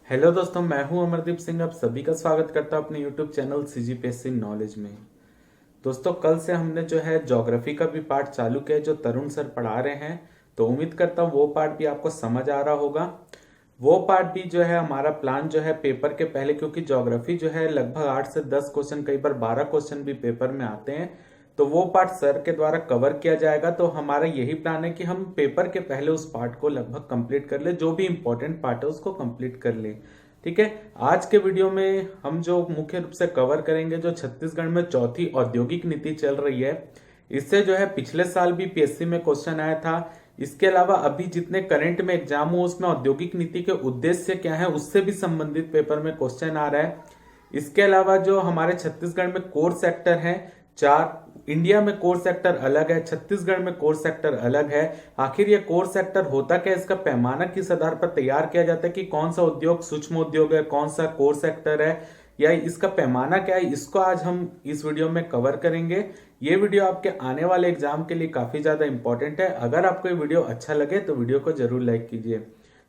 Hello दोस्तों, मैं हूं अमरदीप सिंह। आप सभी का स्वागत करता हूं अपने यूट्यूब चैनल सीजीपीएससी नॉलेज में। दोस्तों, कल से हमने जो है ज्योग्राफी का भी पार्ट चालू किया है, जो तरुण सर पढ़ा रहे हैं। तो उम्मीद करता हूं वो पार्ट भी आपको समझ आ रहा होगा। वो पार्ट भी जो है हमारा प्लान जो है पेपर के पहले, क्योंकि ज्योग्राफी जो है लगभग 8 से 10 क्वेश्चन, कई बार 12 क्वेश्चन भी पेपर में आते हैं। तो वो पार्ट सर के द्वारा कवर किया जाएगा। तो हमारा यही प्लान है कि हम पेपर के पहले उस पार्ट को लगभग कंप्लीट कर ले, जो भी इंपॉर्टेंट पार्ट है उसको कंप्लीट कर ले। ठीक है। आज के वीडियो में हम जो मुख्य रूप से कवर करेंगे, जो छत्तीसगढ़ में चौथी औद्योगिक नीति चल रही है, इससे जो है पिछले साल भी पीएससी में क्वेश्चन आया था। इसके अलावा अभी जितने करंट में एग्जाम हो उसमें औद्योगिक नीति के उद्देश्य क्या है उससे भी संबंधित पेपर में क्वेश्चन आ रहा है। इसके अलावा जो हमारे छत्तीसगढ़ में कोर सेक्टर है, 4 इंडिया में कोर सेक्टर अलग है, छत्तीसगढ़ में कोर सेक्टर अलग है। आखिर ये कोर सेक्टर होता क्या है, इसका पैमाना किस आधार पर तैयार किया जाता है कि कौन सा उद्योग सूक्ष्म उद्योग है, कौन सा कोर सेक्टर है, या इसका पैमाना क्या है, इसको आज हम इस वीडियो में कवर करेंगे। ये वीडियो आपके आने वाले एग्जाम के लिए काफी ज्यादा इंपॉर्टेंट है। अगर आपको ये वीडियो अच्छा लगे तो वीडियो को जरूर लाइक कीजिए।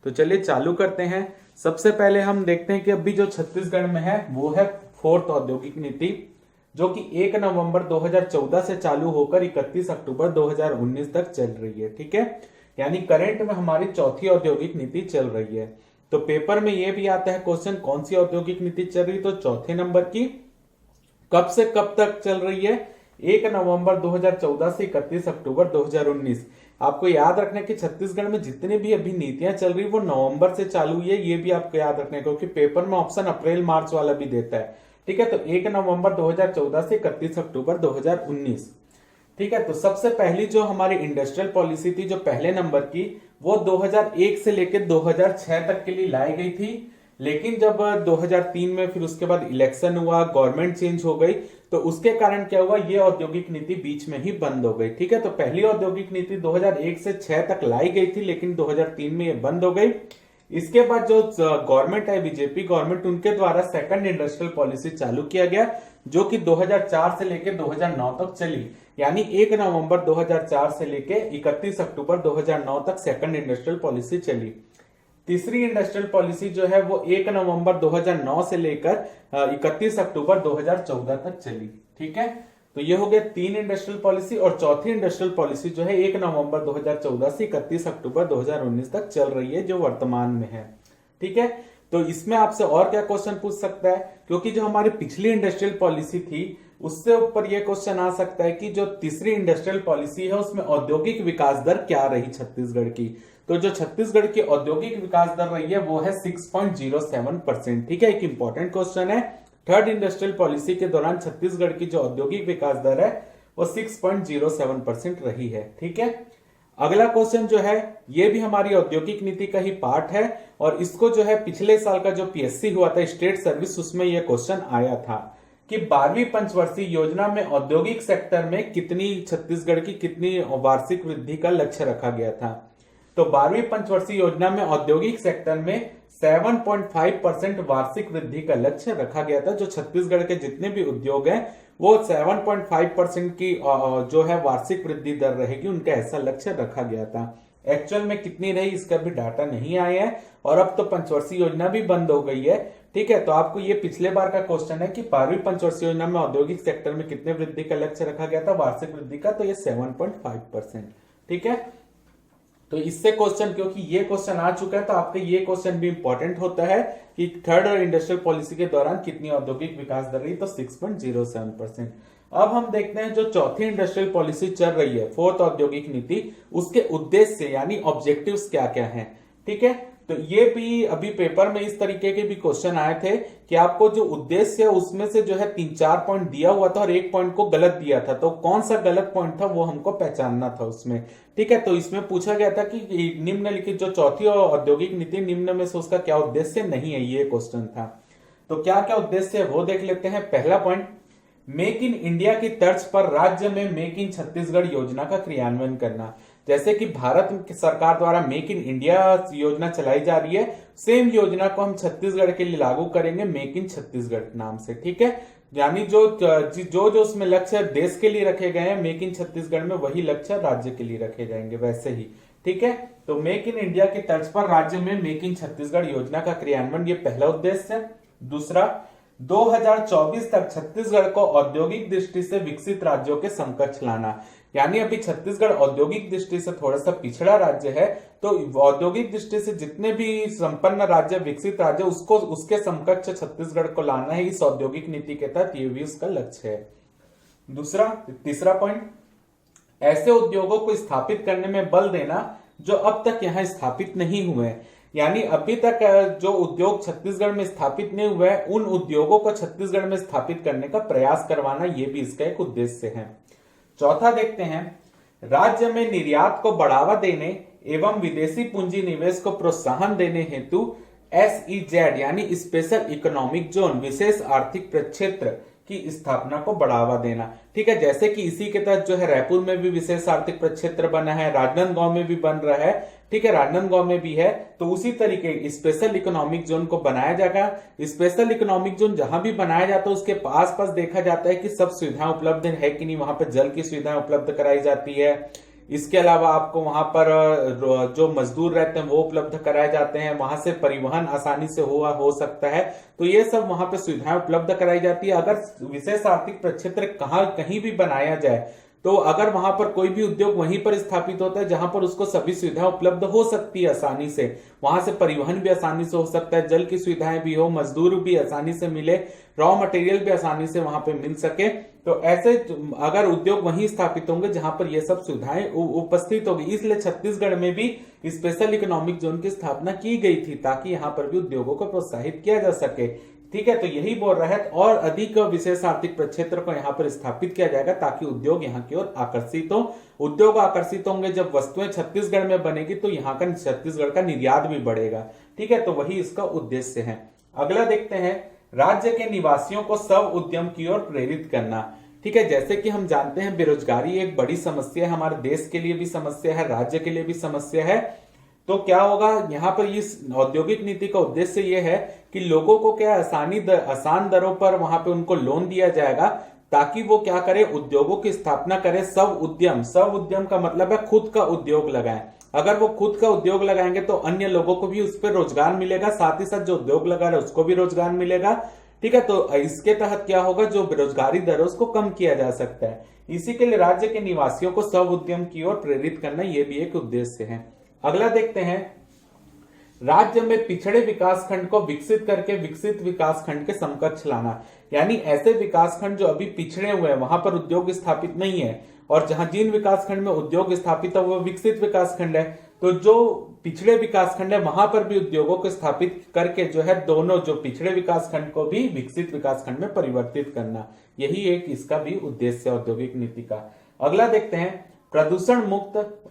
तो चलिए चालू करते हैं। सबसे पहले हम देखते हैं कि अभी जो छत्तीसगढ़ में है वो है 4th औद्योगिक नीति, जो कि 1 नवंबर 2014 से चालू होकर 31 अक्टूबर 2019 तक चल रही है। ठीक है, यानी करंट में हमारी चौथी औद्योगिक नीति चल रही है। तो पेपर में यह भी आता है क्वेश्चन, कौन सी औद्योगिक नीति चल रही है, तो चौथे नंबर की। कब से कब तक चल रही है, 1 नवंबर 2014 से 31 अक्टूबर 2019। आपको याद रखना है कि छत्तीसगढ़ में जितनी भी अभी नीतियां चल रही वो नवंबर से चालू हुई है, ये भी आपको याद रखना है, क्योंकि पेपर में ऑप्शन अप्रैल मार्च वाला भी देता है। ठीक है, तो 1 नवंबर 2014 से 31 अक्टूबर 2019। ठीक है, तो सबसे पहली जो हमारी इंडस्ट्रियल पॉलिसी थी, जो पहले नंबर की, वो 2001 से लेकर 2006 तक के लिए लाई गई थी। लेकिन जब 2003 में फिर उसके बाद इलेक्शन हुआ, गवर्नमेंट चेंज हो गई, तो उसके कारण क्या हुआ, ये औद्योगिक नीति बीच में ही बंद हो गई। ठीक है, तो पहली औद्योगिक नीति 2001 से 6 तक लाई गई थी, लेकिन 2003 में ये बंद हो गई। इसके बाद जो गवर्नमेंट है, बीजेपी गवर्नमेंट, उनके द्वारा सेकंड इंडस्ट्रियल पॉलिसी चालू किया गया, जो कि 2004 से लेकर 2009 तक चली। यानी 1 नवंबर 2004 से लेकर 31 अक्टूबर 2009 तक सेकंड इंडस्ट्रियल पॉलिसी चली। तीसरी इंडस्ट्रियल पॉलिसी जो है वो 1 नवंबर 2009 से लेकर 31 अक्टूबर 2014 तक चली। ठीक है, तो ये हो गया 3 इंडस्ट्रियल पॉलिसी। और चौथी इंडस्ट्रियल पॉलिसी जो है 1 नवंबर 2014 से 31 अक्टूबर 2019 तक चल रही है, जो वर्तमान में है। ठीक है, तो इसमें आपसे और क्या क्वेश्चन पूछ सकता है, क्योंकि जो हमारी पिछली इंडस्ट्रियल पॉलिसी थी उससे ऊपर यह क्वेश्चन आ सकता है कि जो तीसरी इंडस्ट्रियल पॉलिसी है उसमें औद्योगिक विकास दर क्या रही छत्तीसगढ़ की। तो जो छत्तीसगढ़ की औद्योगिक विकास दर रही है वो है 6.07%। ठीक है, एक इंपॉर्टेंट क्वेश्चन है। थर्ड इंडस्ट्रियल पॉलिसी के दौरान छत्तीसगढ़ की जो औद्योगिक विकास दर है वो 6.07% रही है। ठीक है, अगला क्वेश्चन जो है ये भी हमारी औद्योगिक नीति का ही पार्ट है, और इसको जो है पिछले साल का जो पीएससी हुआ था स्टेट सर्विस, उसमें यह क्वेश्चन आया था कि 12वीं पंचवर्षीय योजना में औद्योगिक सेक्टर में कितनी, छत्तीसगढ़ की कितनी वार्षिक वृद्धि का लक्ष्य रखा गया था। तो 12वीं पंचवर्षीय योजना में औद्योगिक सेक्टर में 7.5% वार्षिक वृद्धि का लक्ष्य रखा गया था। जो छत्तीसगढ़ के जितने भी उद्योग हैं वो 7.5% की जो है वार्षिक वृद्धि दर रहेगी, उनका ऐसा लक्ष्य रखा गया था। एक्चुअल में कितनी रही इसका भी डाटा नहीं आया है, और अब तो पंचवर्षीय योजना भी बंद हो गई है। ठीक है, तो आपको ये पिछले बार का क्वेश्चन है कि 12वीं पंचवर्षीय योजना में औद्योगिक सेक्टर में कितने वृद्धि का लक्ष्य रखा गया था वार्षिक वृद्धि का, तो ये 7.5%। ठीक है, तो इससे क्वेश्चन, क्योंकि ये क्वेश्चन आ चुका है तो आपका ये क्वेश्चन भी इंपॉर्टेंट होता है कि थर्ड और इंडस्ट्रियल पॉलिसी के दौरान कितनी औद्योगिक विकास दर रही, तो 6.07%। अब हम देखते हैं जो चौथी इंडस्ट्रियल पॉलिसी चल रही है, 4th औद्योगिक नीति, उसके उद्देश्य यानी ऑब्जेक्टिव्स क्या क्या हैं। ठीक है, तो ये भी अभी पेपर में इस तरीके के भी क्वेश्चन आए थे कि आपको जो उद्देश्य है उसमें से जो है 3-4 पॉइंट दिया हुआ था और एक पॉइंट को गलत दिया था, तो कौन सा गलत पॉइंट था वो हमको पहचानना था उसमें। ठीक है, तो इसमें पूछा गया था कि निम्नलिखित जो चौथी औद्योगिक नीति, निम्न में से उसका क्या उद्देश्य नहीं है, ये क्वेश्चन था। तो क्या क्या उद्देश्य है वो देख लेते हैं। पहला पॉइंट, मेक इन इंडिया की तर्ज पर राज्य में मेक इन छत्तीसगढ़ योजना का क्रियान्वयन करना। जैसे कि भारत की सरकार द्वारा मेक इन इंडिया योजना चलाई जा रही है, सेम योजना को हम छत्तीसगढ़ के लिए लागू करेंगे, मेक इन छत्तीसगढ़ नाम से। ठीक है, यानी जो जो जो उसमें लक्ष्य देश के लिए रखे गए हैं मेक इन छत्तीसगढ़ में, वही लक्ष्य राज्य के लिए रखे जाएंगे वैसे ही। ठीक है, तो मेक इन इंडिया की तर्ज पर राज्य में मेक इन छत्तीसगढ़ योजना का क्रियान्वयन, ये पहला उद्देश्य है। दूसरा, 2024 तक छत्तीसगढ़ को औद्योगिक दृष्टि से विकसित राज्यों के समकक्ष लाना। यानी अभी छत्तीसगढ़ औद्योगिक दृष्टि से थोड़ा सा पिछड़ा राज्य है, तो औद्योगिक दृष्टि से जितने भी संपन्न राज्य, विकसित राज्य, उसको उसके समकक्ष छत्तीसगढ़ को लाना है इस औद्योगिक नीति के तहत, ये भी उसका लक्ष्य है। तीसरा पॉइंट, ऐसे उद्योगों को स्थापित करने में बल देना जो अब तक यहां स्थापित नहीं हुए। यानी अभी तक जो उद्योग छत्तीसगढ़ में स्थापित नहीं हुए हैं, उन उद्योगों को छत्तीसगढ़ में स्थापित करने का प्रयास करवाना, ये भी इसका एक उद्देश्य है। चौथा देखते हैं, राज्य में निर्यात को बढ़ावा देने एवं विदेशी पूंजी निवेश को प्रोत्साहन देने हेतु SEZ यानी स्पेशल इकोनॉमिक जोन, विशेष आर्थिक प्रक्षेत्र की स्थापना को बढ़ावा देना। ठीक है, जैसे कि इसी के तहत जो है रायपुर में भी विशेष आर्थिक प्रक्षेत्र बना है, राजनांदगांव में भी बन रहा है। ठीक है, राजनांदगांव में भी है, तो उसी तरीके स्पेशल इकोनॉमिक जोन को बनाया जाएगा। स्पेशल इकोनॉमिक जोन जहां भी बनाया जाता है उसके पास पास देखा जाता है कि सब सुविधाएं उपलब्ध है कि नहीं, वहां पर जल की सुविधाएं उपलब्ध कराई जाती है। इसके अलावा आपको वहां पर जो मजदूर रहते हैं वो उपलब्ध कराए जाते हैं, वहां से परिवहन आसानी से हो सकता है, तो ये सब वहां पर सुविधाएं उपलब्ध कराई जाती है। अगर विशेष आर्थिक प्रक्षेत्र कहीं भी बनाया जाए, तो अगर वहां पर कोई भी उद्योग वहीं पर स्थापित होता है जहां पर उसको सभी सुविधाएं उपलब्ध हो सकती है आसानी से, वहां से परिवहन भी आसानी से हो सकता है, जल की सुविधाएं भी हो, मजदूर भी आसानी से मिले, रॉ मटेरियल भी आसानी से वहां पे मिल सके, तो ऐसे अगर उद्योग वहीं स्थापित होंगे जहां पर ये सब सुविधाएं उपस्थित होगी। इसलिए छत्तीसगढ़ में भी स्पेशल इकोनॉमिक जोन की स्थापना की गई थी ताकि यहां पर भी उद्योगों को प्रोत्साहित किया जा सके। ठीक है, तो यही बोल रहा है, और अधिक विशेष आर्थिक प्रक्षेत्र को यहाँ पर स्थापित किया जाएगा ताकि उद्योग यहाँ की ओर आकर्षित हो। उद्योग आकर्षित होंगे, जब वस्तुएं छत्तीसगढ़ में बनेगी तो यहाँ का छत्तीसगढ़ का निर्यात भी बढ़ेगा। ठीक है, तो वही इसका उद्देश्य है। अगला देखते हैं, राज्य के निवासियों को स्व उद्यम की ओर प्रेरित करना। ठीक है, जैसे कि हम जानते हैं बेरोजगारी एक बड़ी समस्या है, हमारे देश के लिए भी समस्या है, राज्य के लिए भी समस्या है। तो क्या होगा, यहाँ पर इस औद्योगिक नीति का उद्देश्य यह है कि लोगों को क्या आसान दरों पर वहां पे उनको लोन दिया जाएगा ताकि वो क्या करे, उद्योगों की स्थापना करे। स्व उद्यम का मतलब है खुद का उद्योग लगाएं। अगर वो खुद का उद्योग लगाएंगे तो अन्य लोगों को भी उस पर रोजगार मिलेगा, साथ ही साथ जो उद्योग लगा रहे उसको भी रोजगार मिलेगा। ठीक है, तो इसके तहत क्या होगा, जो बेरोजगारी दर है उसको कम किया जा सकता है। इसी के लिए राज्य के निवासियों को स्व उद्यम की ओर प्रेरित करना, यह भी एक उद्देश्य है। अगला देखते हैं, राज्य में पिछड़े विकासखंड को विकसित करके विकसित विकासखंड के समकक्ष लाना। यानी ऐसे विकासखंड जो अभी पिछड़े हुए हैं, वहां पर उद्योग स्थापित नहीं है, और जहां जिन विकासखंड में उद्योग स्थापित है वो विकसित विकासखंड है, तो जो पिछड़े विकासखंड है वहां पर भी उद्योगों को स्थापित करके जो है दोनों, जो पिछड़े विकासखंड को भी विकसित विकासखंड में परिवर्तित करना, यही एक इसका भी उद्देश्य है औद्योगिक नीति का। अगला देखते हैं, प्रदूषण मुक्त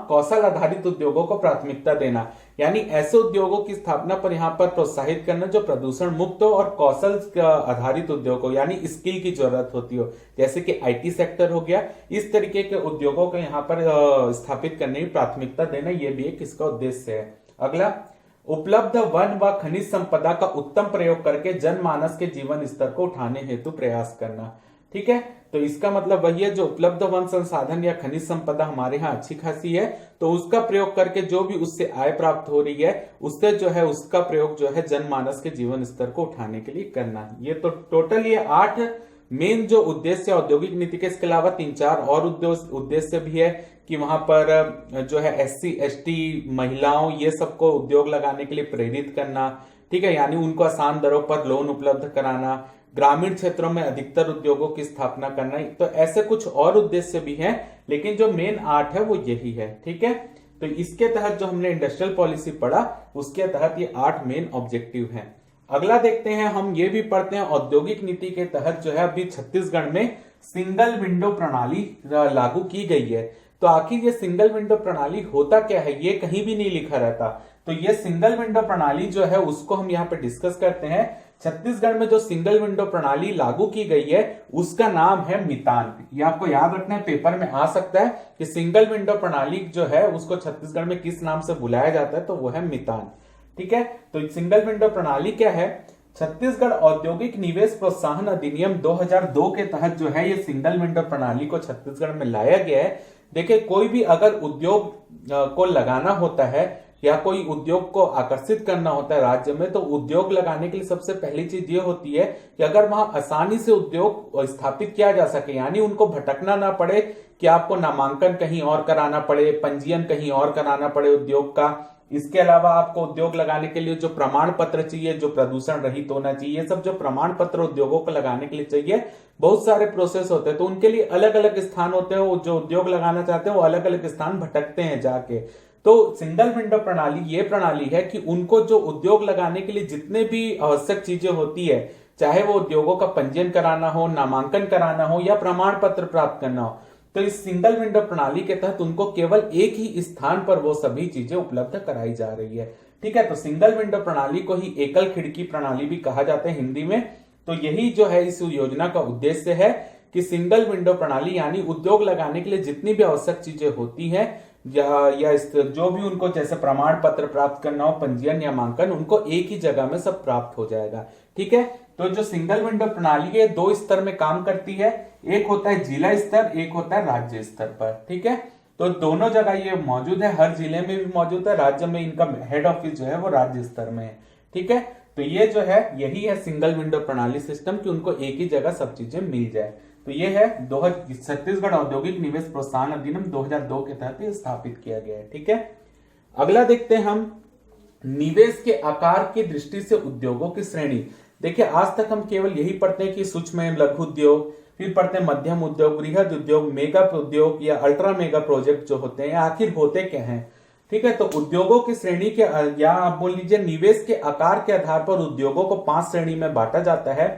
कौशल आधारित उद्योगों को प्राथमिकता देना। यानी ऐसे उद्योगों की स्थापना पर यहाँ पर प्रोत्साहित करना जो प्रदूषण मुक्त हो और कौशल आधारित उद्योग हो, यानी स्किल की जरूरत होती हो, जैसे कि IT सेक्टर हो गया। इस तरीके के उद्योगों को यहाँ पर स्थापित करने की प्राथमिकता देना, यह भी एक इसका उद्देश्य है। अगला, उपलब्ध वन व खनिज संपदा का उत्तम प्रयोग करके जनमानस के जीवन स्तर को उठाने हेतु प्रयास करना। ठीक है, तो इसका मतलब वही है, जो उपलब्ध वन संसाधन या खनिज संपदा हमारे यहाँ अच्छी खासी है, तो उसका प्रयोग करके जो भी उससे आय प्राप्त हो रही है उससे जो है उसका प्रयोग जो है जनमानस के जीवन स्तर को उठाने के लिए करना है। ये तो टोटल ये 8 मेन जो उद्देश्य औद्योगिक नीति के, इसके अलावा 3-4 और उद्देश्य भी है कि वहां पर जो है SC ST महिलाओं ये सबको उद्योग लगाने के लिए प्रेरित करना। ठीक है, यानी उनको आसान दरों पर लोन उपलब्ध कराना, ग्रामीण क्षेत्रों में अधिकतर उद्योगों की स्थापना करना। तो ऐसे कुछ और उद्देश्य भी हैं, लेकिन जो मेन 8 है वो यही है। ठीक है, तो इसके तहत जो हमने इंडस्ट्रियल पॉलिसी पढ़ा उसके तहत ये 8 मेन ऑब्जेक्टिव हैं। अगला देखते हैं, हम ये भी पढ़ते हैं औद्योगिक नीति के तहत जो है अभी छत्तीसगढ़ में सिंगल विंडो प्रणाली लागू की गई है। तो आखिर ये सिंगल विंडो प्रणाली होता क्या है, ये कहीं भी नहीं लिखा रहता। तो ये सिंगल विंडो प्रणाली जो है उसको हम यहाँ पे डिस्कस करते हैं। छत्तीसगढ़ में जो सिंगल विंडो प्रणाली लागू की गई है उसका नाम है मितान। ये आपको याद रखना है, पेपर में आ सकता है कि सिंगल विंडो प्रणाली जो है उसको छत्तीसगढ़ में किस नाम से बुलाया जाता है, तो वो है मितान। ठीक है, तो सिंगल विंडो प्रणाली क्या है, छत्तीसगढ़ औद्योगिक निवेश प्रोत्साहन अधिनियम 2002 के तहत जो है ये सिंगल विंडो प्रणाली को छत्तीसगढ़ में लाया गया है। देखिए, कोई भी अगर उद्योग को लगाना होता है या कोई उद्योग को आकर्षित करना होता है राज्य में, तो उद्योग लगाने के लिए सबसे पहली चीज ये होती है कि अगर वहां आसानी से उद्योग स्थापित किया जा सके, यानी उनको भटकना ना पड़े कि आपको नामांकन कहीं और कराना पड़े, पंजीयन कहीं और कराना पड़े उद्योग का। इसके अलावा आपको उद्योग लगाने के लिए जो प्रमाण पत्र चाहिए, जो प्रदूषण रहित होना चाहिए, ये सब जो प्रमाण पत्र उद्योगों को लगाने के लिए चाहिए, बहुत सारे प्रोसेस होते हैं। तो उनके लिए अलग अलग स्थान होते हैं, वो जो उद्योग लगाना चाहते हैं वो अलग अलग स्थान भटकते हैं जाके। तो सिंगल विंडो प्रणाली ये प्रणाली है कि उनको जो उद्योग लगाने के लिए जितने भी आवश्यक चीजें होती है, चाहे वो उद्योगों का पंजीयन कराना हो, नामांकन कराना हो या प्रमाण पत्र प्राप्त करना हो, तो इस सिंगल विंडो प्रणाली के तहत उनको केवल एक ही स्थान पर वो सभी चीजें उपलब्ध कराई जा रही है। ठीक है, तो सिंगल विंडो प्रणाली को ही एकल खिड़की प्रणाली भी कहा जाता है हिंदी में। तो यही जो है इस योजना का उद्देश्य है कि सिंगल विंडो प्रणाली यानी उद्योग लगाने के लिए जितनी भी आवश्यक चीजें होती हैं या जो भी उनको जैसे प्रमाण पत्र प्राप्त करना हो, पंजीयन या नामांकन, उनको एक ही जगह में सब प्राप्त हो जाएगा। ठीक है, तो जो सिंगल विंडो प्रणाली है दो स्तर में काम करती है, एक होता है जिला स्तर, एक होता है राज्य स्तर पर। ठीक है, तो दोनों जगह ये मौजूद है, हर जिले में भी मौजूद है, राज्य में इनका हेड ऑफिस जो है वो राज्य स्तर में है। ठीक है, तो ये जो है यही है सिंगल विंडो प्रणाली सिस्टम कि उनको एक ही जगह सब चीजें मिल जाए। तो ये है छत्तीसगढ़ औद्योगिक निवेश प्रोत्साहन अधिनियम 2002 के तहत ये स्थापित किया गया है। ठीक है, अगला देखते हैं हम निवेश के आकार की दृष्टि से उद्योगों की श्रेणी। देखिए, आज तक हम केवल यही पढ़ते हैं कि सूक्ष्म एवं लघु उद्योग, फिर पढ़ते हैं मध्यम उद्योग, बृहद उद्योग, मेगा उद्योग या अल्ट्रा मेगा प्रोजेक्ट जो होते हैं, आखिर होते क्या हैं। ठीक है, तो उद्योगों की श्रेणी के या आप बोल लीजिए निवेश के आकार के आधार पर उद्योगों को 5 श्रेणी में बांटा जाता है।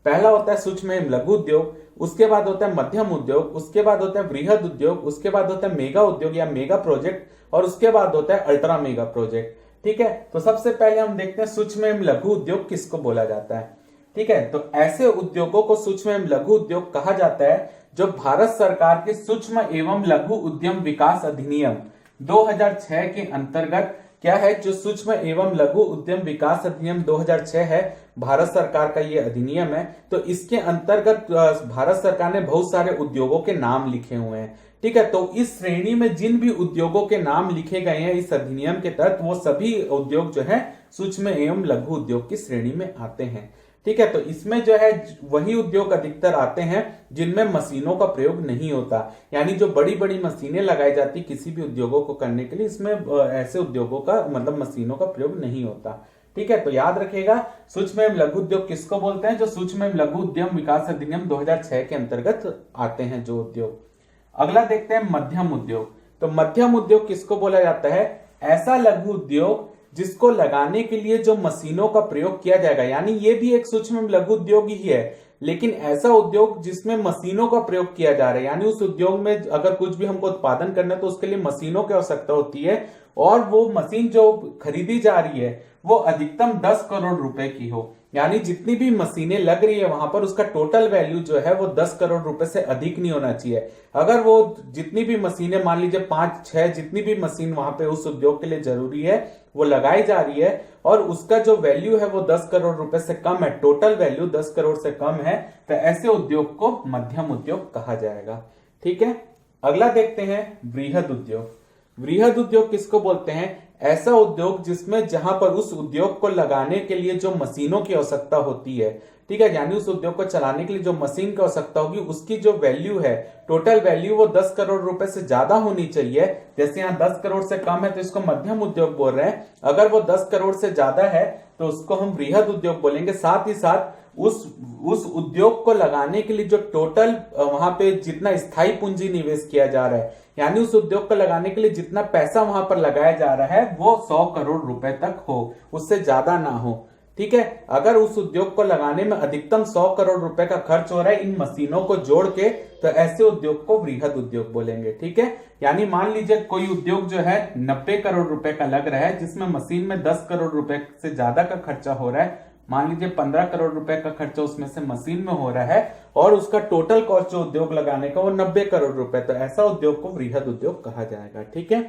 पहला होता है सूक्ष्म एवं लघु उद्योग, उसके बाद होता है मध्यम उद्योग, उसके बाद होता है बृहद उद्योग, उसके बाद होता है मेगा उद्योग या मेगा प्रोजेक्ट, और उसके बाद होता है अल्ट्रा मेगा प्रोजेक्ट। ठीक है, तो सबसे पहले हम देखते हैं सूक्ष्म एवं लघु उद्योग किसको बोला जाता है। ठीक है, तो ऐसे उद्योगों को सूक्ष्म एवं लघु उद्योग कहा जाता है जो भारत सरकार के सूक्ष्म एवं लघु उद्यम विकास अधिनियम 2006 के अंतर्गत क्या है, जो सूक्ष्म एवं लघु उद्यम विकास अधिनियम 2006 है, भारत सरकार का ये अधिनियम है। तो इसके अंतर्गत भारत सरकार ने बहुत सारे उद्योगों के नाम लिखे हुए हैं। ठीक है, तो इस श्रेणी में जिन भी उद्योगों के नाम लिखे गए हैं इस अधिनियम के तहत, वो सभी उद्योग जो है सूक्ष्म एवं लघु उद्योग की श्रेणी में आते हैं। ठीक है, तो इसमें जो है वही उद्योग अधिकतर आते हैं जिनमें मशीनों का प्रयोग नहीं होता, यानी जो बड़ी बड़ी मशीनें लगाई जाती किसी भी उद्योगों को करने के लिए, इसमें ऐसे उद्योगों का मतलब मशीनों का प्रयोग नहीं होता। ठीक है, तो याद रखिएगा सूक्ष्म एवं लघु उद्योग किसको बोलते हैं, जो सूक्ष्म एवं लघु उद्यम विकास अधिनियम 2006 के अंतर्गत आते हैं जो उद्योग। अगला देखते हैं मध्यम उद्योग। तो मध्यम उद्योग किसको बोला जाता है, ऐसा लघु उद्योग जिसको लगाने के लिए जो मशीनों का प्रयोग किया जाएगा, यानी ये भी एक सूक्ष्म लघु उद्योग ही है, लेकिन ऐसा उद्योग जिसमें मशीनों का प्रयोग किया जा रहा है, यानी उस उद्योग में अगर कुछ भी हमको उत्पादन करना है तो उसके लिए मशीनों की आवश्यकता होती है, और वो मशीन जो खरीदी जा रही है वो अधिकतम 10 करोड़ रुपए की हो, यानी जितनी भी मशीनें लग रही है वहां पर उसका टोटल वैल्यू जो है वो 10 करोड़ रुपए से अधिक नहीं होना चाहिए। अगर वो जितनी भी मशीनें, मान लीजिए 5-6 जितनी भी मशीन वहां पे उस उद्योग के लिए जरूरी है वो लगाई जा रही है, और उसका जो वैल्यू है वो 10 करोड़ रुपए से कम है, टोटल वैल्यू 10 करोड़ से कम है, तो ऐसे उद्योग को मध्यम उद्योग कहा जाएगा। ठीक है, अगला देखते हैं बृहद उद्योग। बृहद उद्योग किसको बोलते हैं, ऐसा उद्योग जिसमें जहां पर उस उद्योग को लगाने के लिए जो मशीनों की आवश्यकता होती है, ठीक है, यानी उस उद्योग को चलाने के लिए जो मशीन की आवश्यकता होगी उसकी जो वैल्यू है, टोटल वैल्यू, वो 10 करोड़ रुपए से ज्यादा होनी चाहिए। जैसे यहाँ 10 करोड़ से कम है तो इसको मध्यम उद्योग बोल रहे हैं, अगर वो 10 करोड़ से ज्यादा है तो उसको हम बृहद उद्योग बोलेंगे। साथ ही साथ उस उद्योग को लगाने के लिए जो टोटल वहां पे जितना स्थायी पूंजी निवेश किया जा रहा है, यानी उस उद्योग को लगाने के लिए जितना पैसा वहां पर लगाया जा रहा है वो 100 करोड़ रुपए तक हो, उससे ज्यादा ना हो। ठीक है, अगर उस उद्योग को लगाने में अधिकतम 100 करोड़ रुपए का खर्च हो रहा है इन मशीनों को जोड़ के, तो ऐसे उद्योग को बृहद उद्योग बोलेंगे। ठीक है, यानी मान लीजिए कोई उद्योग जो है 90 करोड़ रुपए का लग रहा है, जिसमें मशीन में 10 करोड़ रुपए से ज्यादा का खर्चा हो रहा है, मान लीजिए 15 करोड़ रुपए का खर्चा उसमें से मशीन में हो रहा है, और उसका टोटल कॉस्ट जो उद्योग लगाने का वो 90 करोड़ रुपए, तो ऐसा उद्योग को बृहद उद्योग कहा जाएगा। ठीक है,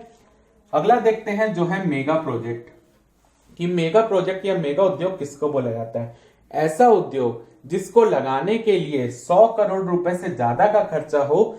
अगला देखते हैं जो है मेगा प्रोजेक्ट, कि मेगा प्रोजेक्ट या मेगा उद्योग किसको बोला जाता है, ऐसा उद्योग जिसको लगाने के लिए 100 करोड़ रुपए से ज्यादा का खर्चा हो,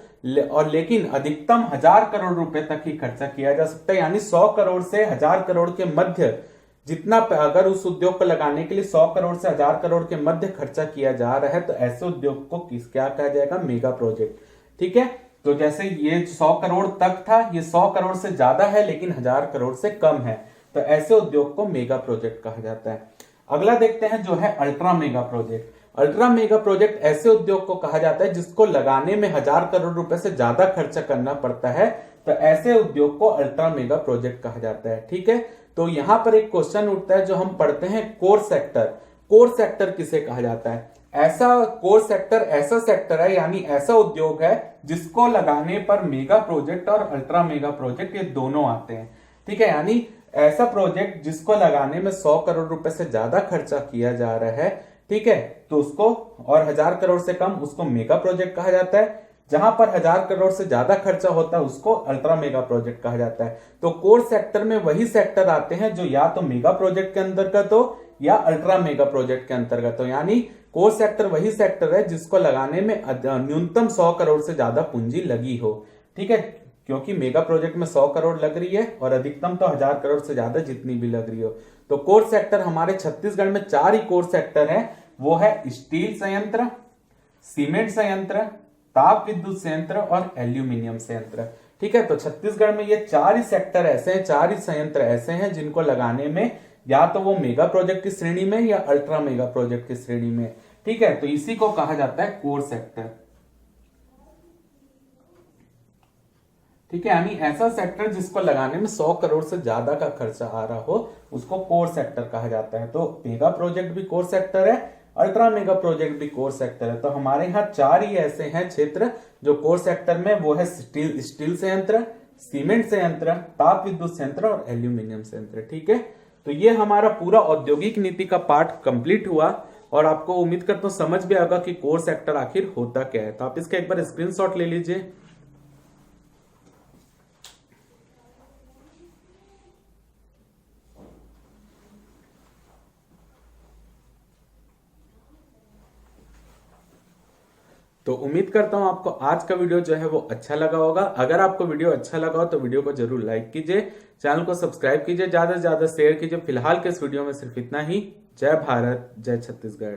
और लेकिन अधिकतम 1000 करोड़ रुपए तक ही खर्चा किया जा सकता है। यानी 100 करोड़ से 1000 करोड़ के मध्य जितना, अगर उस उद्योग को लगाने के लिए 100 करोड़ से 1000 करोड़ के मध्य खर्चा किया जा रहा है तो ऐसे उद्योग को क्या कहा जाएगा, मेगा प्रोजेक्ट। ठीक है, तो जैसे ये 100 करोड़ तक था, ये 100 करोड़ से ज्यादा है लेकिन 1000 करोड़ से कम है, तो ऐसे उद्योग को मेगा प्रोजेक्ट कहा जाता है। अगला देखते हैं जो है ultra mega project. Ultra mega project ऐसे उद्योग को कहा जाता है जिसको लगाने में 1000 करोड़ रुपए से ज्यादा खर्चा करना पड़ता है, तो ऐसे उद्योग को अल्ट्रा मेगा प्रोजेक्ट कहा जाता है। ठीक है, तो यहां पर एक क्वेश्चन उठता है जो हम पढ़ते हैं, कोर सेक्टर। कोर सेक्टर किसे कहा जाता है? ऐसा कोर सेक्टर ऐसा सेक्टर है, यानी ऐसा उद्योग है जिसको लगाने पर मेगा प्रोजेक्ट और अल्ट्रा मेगा प्रोजेक्ट ये दोनों आते हैं। ठीक है, यानी ऐसा प्रोजेक्ट जिसको लगाने में 100 करोड़ रुपए से ज्यादा खर्चा किया जा रहा है, ठीक है, तो उसको, और 1000 करोड़ से कम, उसको मेगा प्रोजेक्ट कहा जाता है। जहां पर 1000 करोड़ से ज्यादा खर्चा होता है उसको अल्ट्रा मेगा प्रोजेक्ट कहा जाता है। तो कोर सेक्टर में वही सेक्टर आते हैं जो या तो मेगा प्रोजेक्ट के अंतर्गत हो या अल्ट्रा मेगा प्रोजेक्ट के अंतर्गत हो। यानी कोर सेक्टर वही सेक्टर है जिसको लगाने में न्यूनतम 100 करोड़ से ज्यादा पूंजी लगी हो। ठीक है, क्योंकि मेगा प्रोजेक्ट में 100 करोड़ लग रही है और अधिकतम तो 1000 करोड़ से ज्यादा जितनी भी लग रही हो। तो कोर सेक्टर हमारे छत्तीसगढ़ में 4 ही कोर सेक्टर है, वो है स्टील संयंत्र, सीमेंट संयंत्र, ताप विद्युत संयंत्र और एल्यूमिनियम संयंत्र। ठीक है, तो छत्तीसगढ़ में ये 4 ही सेक्टर ऐसे हैं, 4 ही संयंत्र ऐसे हैं जिनको लगाने में या तो वो मेगा प्रोजेक्ट की श्रेणी में या अल्ट्रा मेगा प्रोजेक्ट की श्रेणी में। ठीक है, तो इसी को कहा जाता है कोर सेक्टर। ठीक है, यानी ऐसा सेक्टर जिसको लगाने में 100 करोड़ से ज्यादा का खर्चा आ रहा हो उसको कोर सेक्टर कहा जाता है। तो मेगा प्रोजेक्ट भी कोर सेक्टर है, अल्ट्रा मेगा प्रोजेक्ट भी कोर सेक्टर है। तो हमारे यहाँ 4 ही ऐसे हैं क्षेत्र जो कोर सेक्टर में, वो है स्टील संयंत्र, सीमेंट संयंत्र, ताप विद्युत संयंत्र और एल्यूमिनियम संयंत्र। ठीक है, तो ये हमारा पूरा औद्योगिक नीति का पार्ट कंप्लीट हुआ और आपको उम्मीद करता हूं समझ भी आएगा कि कोर सेक्टर आखिर होता क्या है। तो आप इसका एक बार स्क्रीनशॉट ले लीजिए। तो उम्मीद करता हूं आपको आज का वीडियो जो है वो अच्छा लगा होगा। अगर आपको वीडियो अच्छा लगा हो तो वीडियो को जरूर लाइक कीजिए, चैनल को सब्सक्राइब कीजिए, ज्यादा से ज्यादा शेयर कीजिए। फिलहाल के इस वीडियो में सिर्फ इतना ही। जय भारत, जय छत्तीसगढ़।